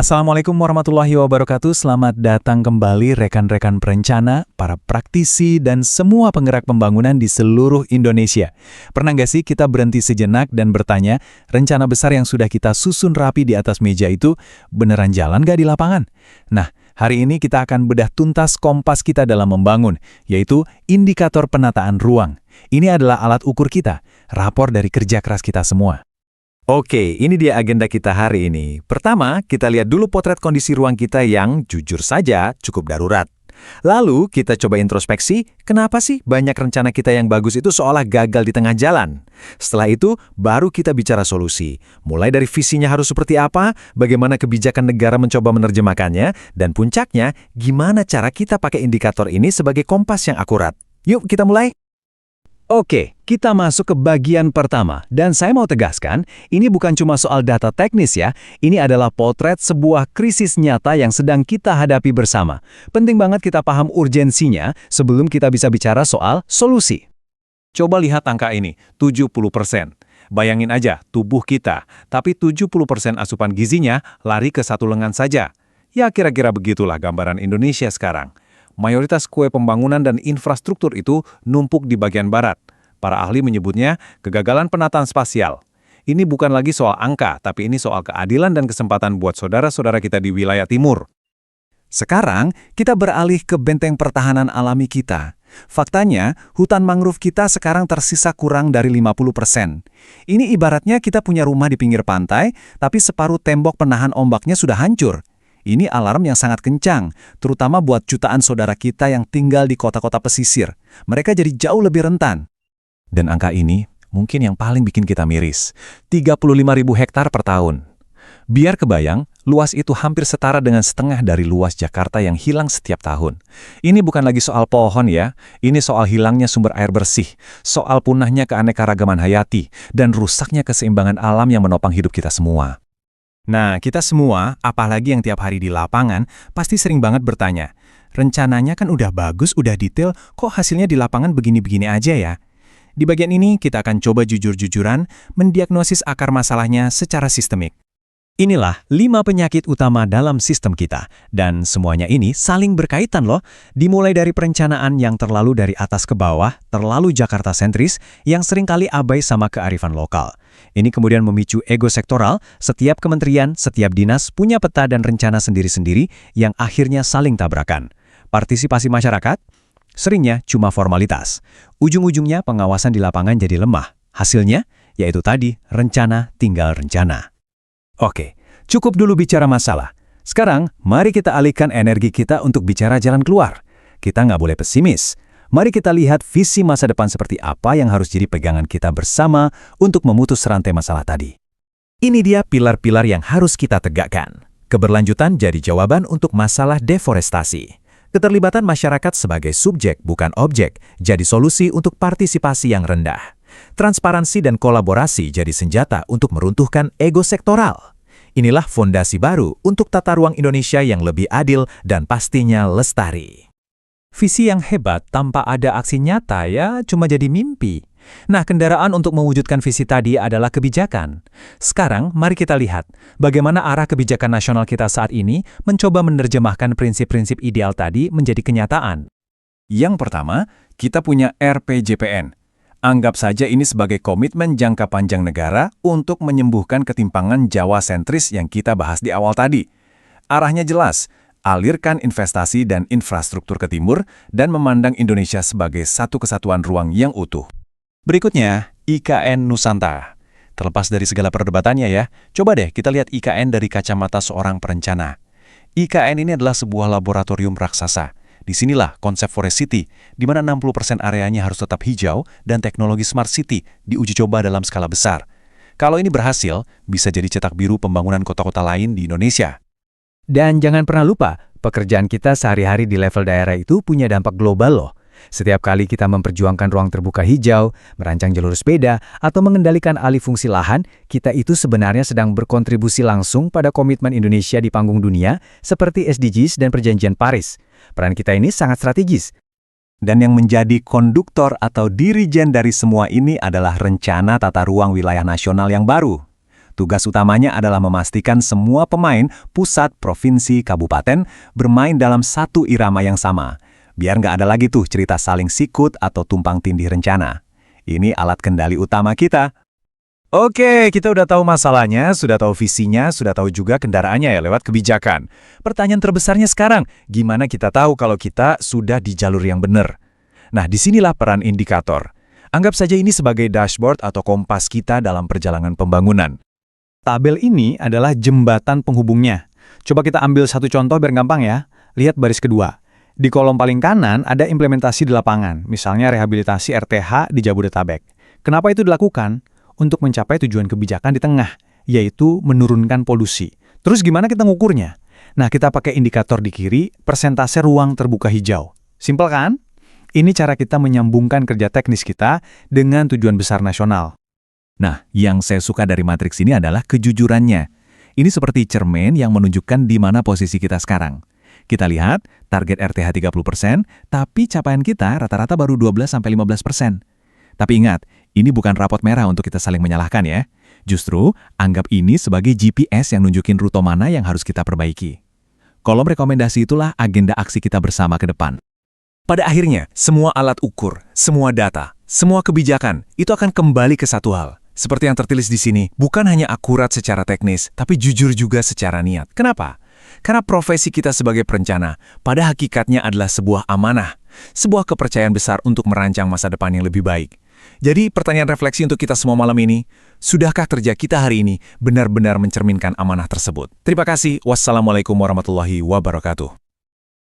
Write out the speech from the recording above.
Assalamualaikum warahmatullahi wabarakatuh. Selamat datang kembali rekan-rekan perencana, para praktisi, dan semua penggerak pembangunan di seluruh Indonesia. Pernah nggak sih kita berhenti sejenak dan bertanya, rencana besar yang sudah kita susun rapi di atas meja itu beneran jalan nggak di lapangan? Nah, hari ini kita akan bedah tuntas kompas kita dalam membangun, yaitu indikator penataan ruang. Ini adalah alat ukur kita, rapor dari kerja keras kita semua. Oke, ini dia agenda kita hari ini. Pertama, kita lihat dulu potret kondisi ruang kita yang jujur saja cukup darurat. Lalu, kita coba introspeksi, kenapa sih banyak rencana kita yang bagus itu seolah gagal di tengah jalan? Setelah itu, baru kita bicara solusi. Mulai dari visinya harus seperti apa, bagaimana kebijakan negara mencoba menerjemahkannya, dan puncaknya, gimana cara kita pakai indikator ini sebagai kompas yang akurat. Yuk, kita mulai. Oke, kita masuk ke bagian pertama. Dan saya mau tegaskan, ini bukan cuma soal data teknis ya. Ini adalah potret sebuah krisis nyata yang sedang kita hadapi bersama. Penting banget kita paham urgensinya sebelum kita bisa bicara soal solusi. Coba lihat angka ini, 70%. Bayangin aja, tubuh kita, tapi 70% asupan gizinya lari ke satu lengan saja. Ya kira-kira begitulah gambaran Indonesia sekarang. Mayoritas kue pembangunan dan infrastruktur itu numpuk di bagian barat. Para ahli menyebutnya kegagalan penataan spasial. Ini bukan lagi soal angka, tapi ini soal keadilan dan kesempatan buat saudara-saudara kita di wilayah timur. Sekarang, kita beralih ke benteng pertahanan alami kita. Faktanya, hutan mangrove kita sekarang tersisa kurang dari 50%. Ini ibaratnya kita punya rumah di pinggir pantai, tapi separuh tembok penahan ombaknya sudah hancur. Ini alarm yang sangat kencang, terutama buat jutaan saudara kita yang tinggal di kota-kota pesisir. Mereka jadi jauh lebih rentan. Dan angka ini mungkin yang paling bikin kita miris. 35.000 hektar per tahun. Biar kebayang, luas itu hampir setara dengan setengah dari luas Jakarta yang hilang setiap tahun. Ini bukan lagi soal pohon ya, ini soal hilangnya sumber air bersih, soal punahnya keanekaragaman hayati, dan rusaknya keseimbangan alam yang menopang hidup kita semua. Nah, kita semua, apalagi yang tiap hari di lapangan, pasti sering banget bertanya, rencananya kan udah bagus, udah detail, kok hasilnya di lapangan begini-begini aja ya? Di bagian ini, kita akan coba jujur-jujuran mendiagnosis akar masalahnya secara sistemik. Inilah 5 penyakit utama dalam sistem kita, dan semuanya ini saling berkaitan loh, dimulai dari perencanaan yang terlalu dari atas ke bawah, terlalu Jakarta sentris, yang seringkali abai sama kearifan lokal. Ini kemudian memicu ego sektoral, setiap kementerian, setiap dinas punya peta dan rencana sendiri-sendiri yang akhirnya saling tabrakan. Partisipasi masyarakat? Seringnya cuma formalitas. Ujung-ujungnya pengawasan di lapangan jadi lemah. Hasilnya, yaitu tadi, rencana tinggal rencana. Oke, cukup dulu bicara masalah. Sekarang, mari kita alihkan energi kita untuk bicara jalan keluar. Kita nggak boleh pesimis. Mari kita lihat visi masa depan seperti apa yang harus jadi pegangan kita bersama untuk memutus rantai masalah tadi. Ini dia pilar-pilar yang harus kita tegakkan. Keberlanjutan jadi jawaban untuk masalah deforestasi. Keterlibatan masyarakat sebagai subjek bukan objek jadi solusi untuk partisipasi yang rendah. Transparansi dan kolaborasi jadi senjata untuk meruntuhkan ego sektoral. Inilah fondasi baru untuk tata ruang Indonesia yang lebih adil dan pastinya lestari. Visi yang hebat tanpa ada aksi nyata ya cuma jadi mimpi. Nah, kendaraan untuk mewujudkan visi tadi adalah kebijakan. Sekarang, mari kita lihat bagaimana arah kebijakan nasional kita saat ini mencoba menerjemahkan prinsip-prinsip ideal tadi menjadi kenyataan. Yang pertama, kita punya RPJPN. Anggap saja ini sebagai komitmen jangka panjang negara untuk menyembuhkan ketimpangan Jawa sentris yang kita bahas di awal tadi. Arahnya jelas, alirkan investasi dan infrastruktur ke timur dan memandang Indonesia sebagai satu kesatuan ruang yang utuh. Berikutnya, IKN Nusantara. Terlepas dari segala perdebatannya ya, coba deh kita lihat IKN dari kacamata seorang perencana. IKN ini adalah sebuah laboratorium raksasa. Disinilah konsep Forest City, di mana 60% areanya harus tetap hijau dan teknologi Smart City diuji coba dalam skala besar. Kalau ini berhasil, bisa jadi cetak biru pembangunan kota-kota lain di Indonesia. Dan jangan pernah lupa, pekerjaan kita sehari-hari di level daerah itu punya dampak global loh. Setiap kali kita memperjuangkan ruang terbuka hijau, merancang jalur sepeda, atau mengendalikan alih fungsi lahan, kita itu sebenarnya sedang berkontribusi langsung pada komitmen Indonesia di panggung dunia, seperti SDGs dan Perjanjian Paris. Peran kita ini sangat strategis. Dan yang menjadi konduktor atau dirijen dari semua ini adalah rencana tata ruang wilayah nasional yang baru. Tugas utamanya adalah memastikan semua pemain, pusat, provinsi, kabupaten, bermain dalam satu irama yang sama. Biar nggak ada lagi tuh cerita saling sikut atau tumpang tindih rencana. Ini alat kendali utama kita. Oke, kita udah tahu masalahnya, sudah tahu visinya, sudah tahu juga kendaraannya ya lewat kebijakan. Pertanyaan terbesarnya sekarang, gimana kita tahu kalau kita sudah di jalur yang benar? Nah, disinilah peran indikator. Anggap saja ini sebagai dashboard atau kompas kita dalam perjalanan pembangunan. Tabel ini adalah jembatan penghubungnya. Coba kita ambil satu contoh biar gampang ya. Lihat baris kedua. Di kolom paling kanan ada implementasi di lapangan, misalnya rehabilitasi RTH di Jabodetabek. Kenapa itu dilakukan? Untuk mencapai tujuan kebijakan di tengah, yaitu menurunkan polusi. Terus gimana kita ngukurnya? Nah, kita pakai indikator di kiri, persentase ruang terbuka hijau. Simpel kan? Ini cara kita menyambungkan kerja teknis kita dengan tujuan besar nasional. Nah, yang saya suka dari matriks ini adalah kejujurannya. Ini seperti cermin yang menunjukkan di mana posisi kita sekarang. Kita lihat, target RTH 30%, tapi capaian kita rata-rata baru 12-15%. Tapi ingat, ini bukan rapot merah untuk kita saling menyalahkan ya. Justru, anggap ini sebagai GPS yang nunjukin rute mana yang harus kita perbaiki. Kolom rekomendasi itulah agenda aksi kita bersama ke depan. Pada akhirnya, semua alat ukur, semua data, semua kebijakan, itu akan kembali ke satu hal. Seperti yang tertulis di sini, bukan hanya akurat secara teknis, tapi jujur juga secara niat. Kenapa? Karena profesi kita sebagai perencana, pada hakikatnya adalah sebuah amanah, sebuah kepercayaan besar untuk merancang masa depan yang lebih baik. Jadi, pertanyaan refleksi untuk kita semua malam ini, sudahkah kerja kita hari ini benar-benar mencerminkan amanah tersebut? Terima kasih. Wassalamualaikum warahmatullahi wabarakatuh.